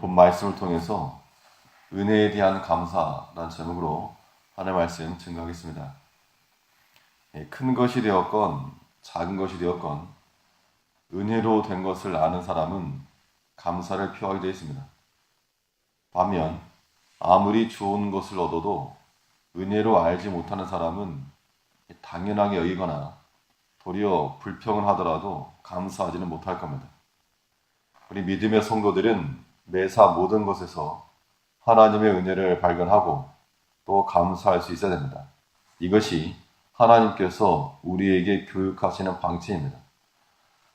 본 말씀을 통해서 은혜에 대한 감사라는 제목으로 하나님의 말씀 증거하겠습니다. 큰 것이 되었건 작은 것이 되었건 은혜로 된 것을 아는 사람은 감사를 표하게 되어 있습니다. 반면 아무리 좋은 것을 얻어도 은혜로 알지 못하는 사람은 당연하게 여기거나 도리어 불평을 하더라도 감사하지는 못할 겁니다. 우리 믿음의 성도들은 매사 모든 것에서 하나님의 은혜를 발견하고 또 감사할 수 있어야 됩니다. 이것이 하나님께서 우리에게 교육하시는 방침입니다.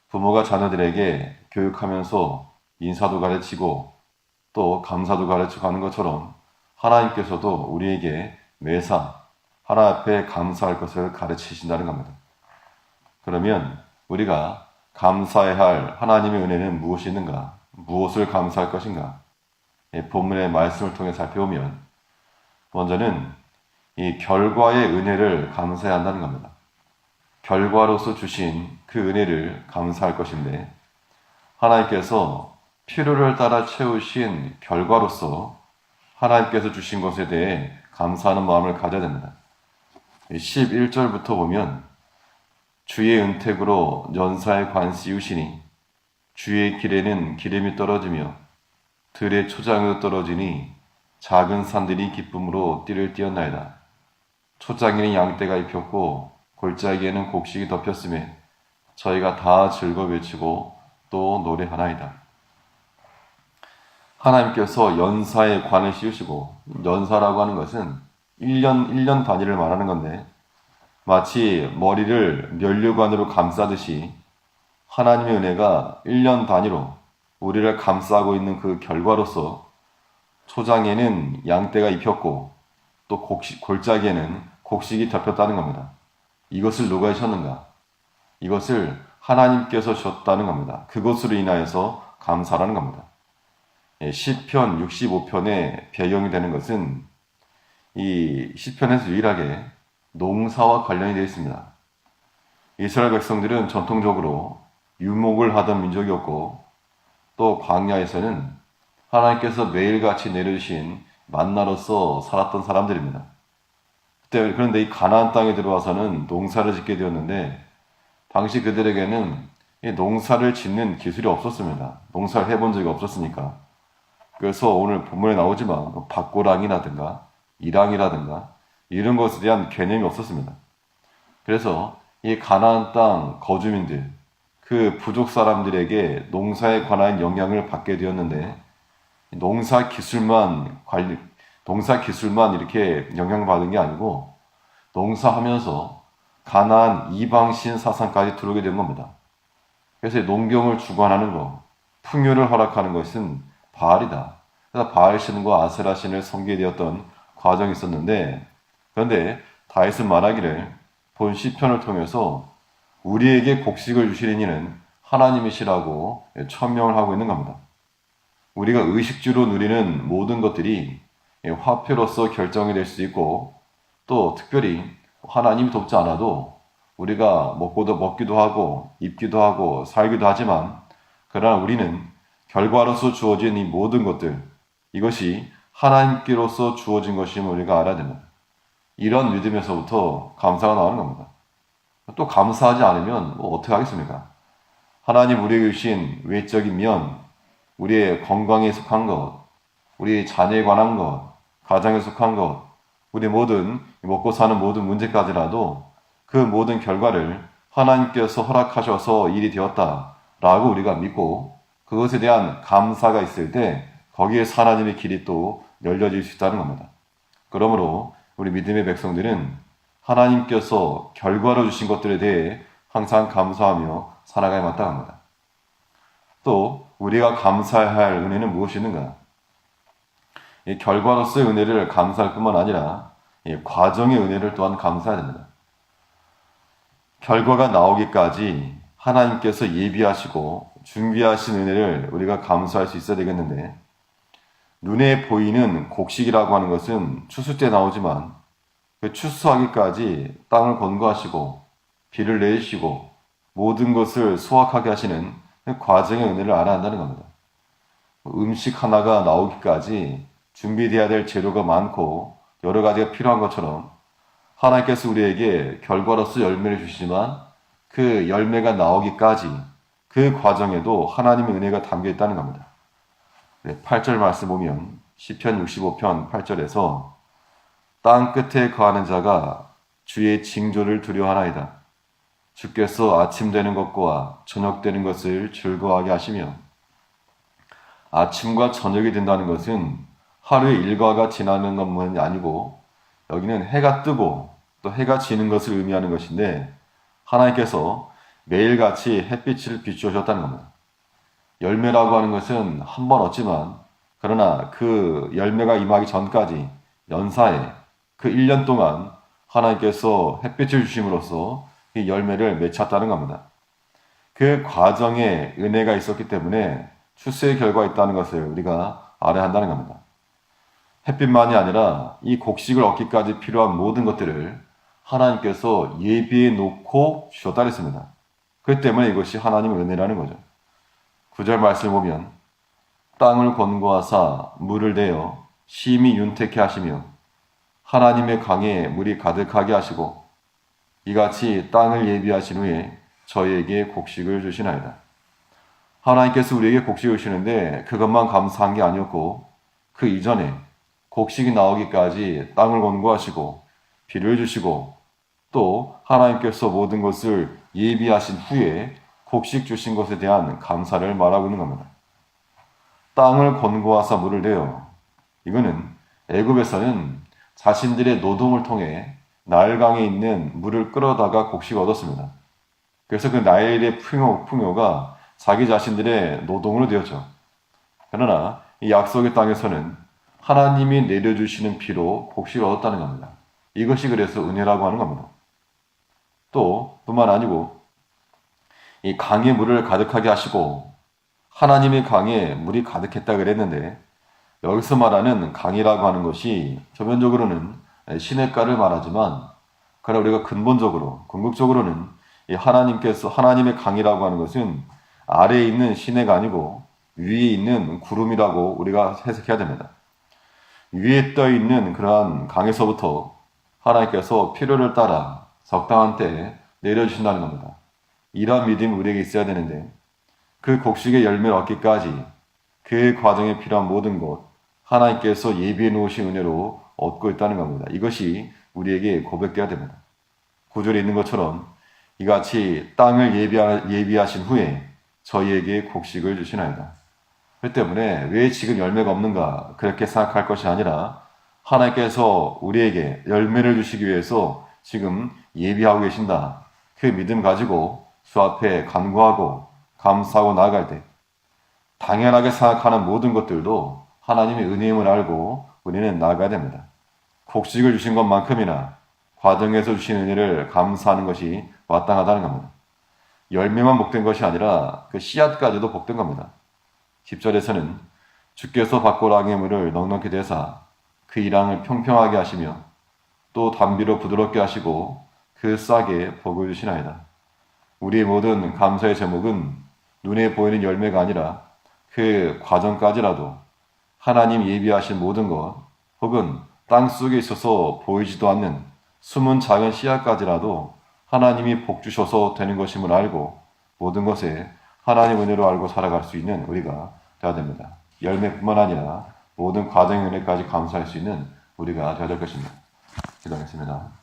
부모가 자녀들에게 교육하면서 인사도 가르치고 또 감사도 가르치고 하는 것처럼 하나님께서도 우리에게 매사 하나님 앞에 감사할 것을 가르치신다는 겁니다. 그러면 우리가 감사해야 할 하나님의 은혜는 무엇이 있는가? 무엇을 감사할 것인가? 본문의 말씀을 통해 살펴보면 먼저는 이 결과의 은혜를 감사해야 한다는 겁니다. 결과로서 주신 그 은혜를 감사할 것인데 하나님께서 필요를 따라 채우신 결과로서 하나님께서 주신 것에 대해 감사하는 마음을 가져야 됩니다. 11절부터 보면 주의 은택으로 연사의 관시 이우시니 주의 길에는 기름이 떨어지며 들의 초장으로 떨어지니 작은 산들이 기쁨으로 띠를 띄었나이다. 초장에는 양떼가 입혔고 골짜기에는 곡식이 덮였음에 저희가 다 즐거워 외치고 또 노래하나이다. 하나님께서 연사의 관을 씌우시고, 연사라고 하는 것은 1년 단위를 말하는 건데 마치 머리를 면류관으로 감싸듯이 하나님의 은혜가 1년 단위로 우리를 감싸고 있는 그 결과로서 초장에는 양떼가 입혔고 또 골짜기에는 곡식이 덮였다는 겁니다. 이것을 누가 하셨는가? 이것을 하나님께서 주셨다는 겁니다. 그것으로 인하여서 감사라는 겁니다. 시편 65편의 배경이 되는 것은 이 시편에서 유일하게 농사와 관련이 되어 있습니다. 이스라엘 백성들은 전통적으로 유목을 하던 민족이었고 또 광야에서는 하나님께서 매일같이 내려주신 만나로서 살았던 사람들입니다. 그런데 이 가나안 땅에 들어와서는 농사를 짓게 되었는데 당시 그들에게는 이 농사를 짓는 기술이 없었습니다. 농사를 해본 적이 없었으니까. 그래서 오늘 본문에 나오지만 밭고랑이라든가 이랑이라든가 이런 것에 대한 개념이 없었습니다. 그래서 이 가나안 땅 거주민들, 그 부족 사람들에게 농사에 관한 영향을 받게 되었는데 농사 기술만 이렇게 영향받은 게 아니고 농사하면서 가나안 이방신 사상까지 들어오게 된 겁니다. 그래서 농경을 주관하는 것, 풍요를 허락하는 것은 바알이다. 그래서 바알 신과 아세라 신을 섬기게 되었던 과정이 있었는데 그런데 다윗은 말하기를 본 시편을 통해서 우리에게 곡식을 주시는 이는 하나님이시라고 천명을 하고 있는 겁니다. 우리가 의식주로 누리는 모든 것들이 화폐로서 결정이 될 수 있고 또 특별히 하나님이 돕지 않아도 우리가 먹기도 하고 입기도 하고 살기도 하지만 그러나 우리는 결과로서 주어진 이 모든 것들 이것이 하나님께로서 주어진 것임을 우리가 알아야 됩니다. 이런 믿음에서부터 감사가 나오는 겁니다. 또 감사하지 않으면 어떻게 하겠습니까? 하나님 우리에게 주신 외적인 면, 우리의 건강에 속한 것, 우리 자녀에 관한 것, 가정에 속한 것, 우리 모든 먹고 사는 모든 문제까지라도 그 모든 결과를 하나님께서 허락하셔서 일이 되었다라고 우리가 믿고 그것에 대한 감사가 있을 때 거기에 하나님의 길이 또 열려질 수 있다는 겁니다. 그러므로 우리 믿음의 백성들은 하나님께서 결과로 주신 것들에 대해 항상 감사하며 살아가야 마땅합니다. 또 우리가 감사해야 할 은혜는 무엇이 있는가? 이 결과로서의 은혜를 감사할 뿐만 아니라 이 과정의 은혜를 또한 감사해야 됩니다. 결과가 나오기까지 하나님께서 예비하시고 준비하신 은혜를 우리가 감사할 수 있어야 되겠는데 눈에 보이는 곡식이라고 하는 것은 추수 때 나오지만 그 추수하기까지 땅을 건조하시고 비를 내리시고 모든 것을 수확하게 하시는 그 과정의 은혜를 알아야 한다는 겁니다. 음식 하나가 나오기까지 준비되어야 될 재료가 많고 여러 가지가 필요한 것처럼 하나님께서 우리에게 결과로서 열매를 주시지만 그 열매가 나오기까지 그 과정에도 하나님의 은혜가 담겨 있다는 겁니다. 8절 말씀 보면 시편 65편 8절에서 땅 끝에 거하는 자가 주의 징조를 두려워하나이다. 주께서 아침 되는 것과 저녁 되는 것을 즐거워하게 하시며, 아침과 저녁이 된다는 것은 하루의 일과가 지나는 것만이 아니고 여기는 해가 뜨고 또 해가 지는 것을 의미하는 것인데, 하나님께서 매일같이 햇빛을 비추셨다는 겁니다. 열매라고 하는 것은 한 번 얻지만, 그러나 그 열매가 임하기 전까지 연사에 그 1년 동안 하나님께서 햇빛을 주심으로써 이 열매를 맺혔다는 겁니다. 그 과정에 은혜가 있었기 때문에 출세의 결과가 있다는 것을 우리가 알아야 한다는 겁니다. 햇빛만이 아니라 이 곡식을 얻기까지 필요한 모든 것들을 하나님께서 예비해 놓고 주셨다 했습니다. 그렇기 때문에 이것이 하나님의 은혜라는 거죠. 9절 말씀을 보면 땅을 권고하사 물을 내어 심히 윤택케 하시며 하나님의 강에 물이 가득하게 하시고 이같이 땅을 예비하신 후에 저희에게 곡식을 주시나이다. 하나님께서 우리에게 곡식을 주시는데 그것만 감사한 게 아니었고 그 이전에 곡식이 나오기까지 땅을 권고하시고 비를 주시고 또 하나님께서 모든 것을 예비하신 후에 곡식 주신 것에 대한 감사를 말하고 있는 겁니다. 땅을 권고하사 물을 내어, 이거는 애굽에서는 자신들의 노동을 통해 나일강에 있는 물을 끌어다가 곡식을 얻었습니다. 그래서 그 나일의 풍요가 자기 자신들의 노동으로 되었죠. 그러나 이 약속의 땅에서는 하나님이 내려주시는 피로 곡식을 얻었다는 겁니다. 이것이 그래서 은혜라고 하는 겁니다. 또 뿐만 아니고 이 강에 물을 가득하게 하시고, 하나님의 강에 물이 가득했다 그랬는데 여기서 말하는 강이라고 하는 것이 표면적으로는 시냇가를 말하지만, 그러나 우리가 근본적으로 궁극적으로는 이 하나님의 강이라고 하는 것은 아래에 있는 시내가 아니고 위에 있는 구름이라고 우리가 해석해야 됩니다. 위에 떠 있는 그러한 강에서부터 하나님께서 필요를 따라 적당한 때에 내려주신다는 겁니다. 이러한 믿음이 우리에게 있어야 되는데, 그 곡식의 열매를 얻기까지 그 과정에 필요한 모든 것 하나님께서 예비해 놓으신 은혜로 얻고 있다는 겁니다. 이것이 우리에게 고백되어야 됩니다. 9절에 있는 것처럼 이같이 땅을 예비하신 후에 저희에게 곡식을 주시나이다. 그렇기 때문에 왜 지금 열매가 없는가 그렇게 생각할 것이 아니라, 하나님께서 우리에게 열매를 주시기 위해서 지금 예비하고 계신다. 그 믿음 가지고 주 앞에 간구하고 감사하고 나아갈 때 당연하게 생각하는 모든 것들도 하나님의 은혜임을 알고 우리는 나아가야 됩니다. 곡식을 주신 것만큼이나 과정에서 주신 은혜를 감사하는 것이 마땅하다는 겁니다. 열매만 복된 것이 아니라 그 씨앗까지도 복된 겁니다. 10절에서는 주께서 밭고랑의 물을 넉넉히 대사 그 이랑을 평평하게 하시며 또 담비로 부드럽게 하시고 그 싹에 복을 주시나이다. 우리의 모든 감사의 제목은 눈에 보이는 열매가 아니라 그 과정까지라도 하나님 예비하신 모든 것, 혹은 땅 속에 있어서 보이지도 않는 숨은 작은 씨앗까지라도 하나님이 복 주셔서 되는 것임을 알고 모든 것에 하나님 은혜로 알고 살아갈 수 있는 우리가 되어야 됩니다. 열매뿐만 아니라 모든 과정의 은혜까지 감사할 수 있는 우리가 되어야 될 것입니다. 기도하겠습니다.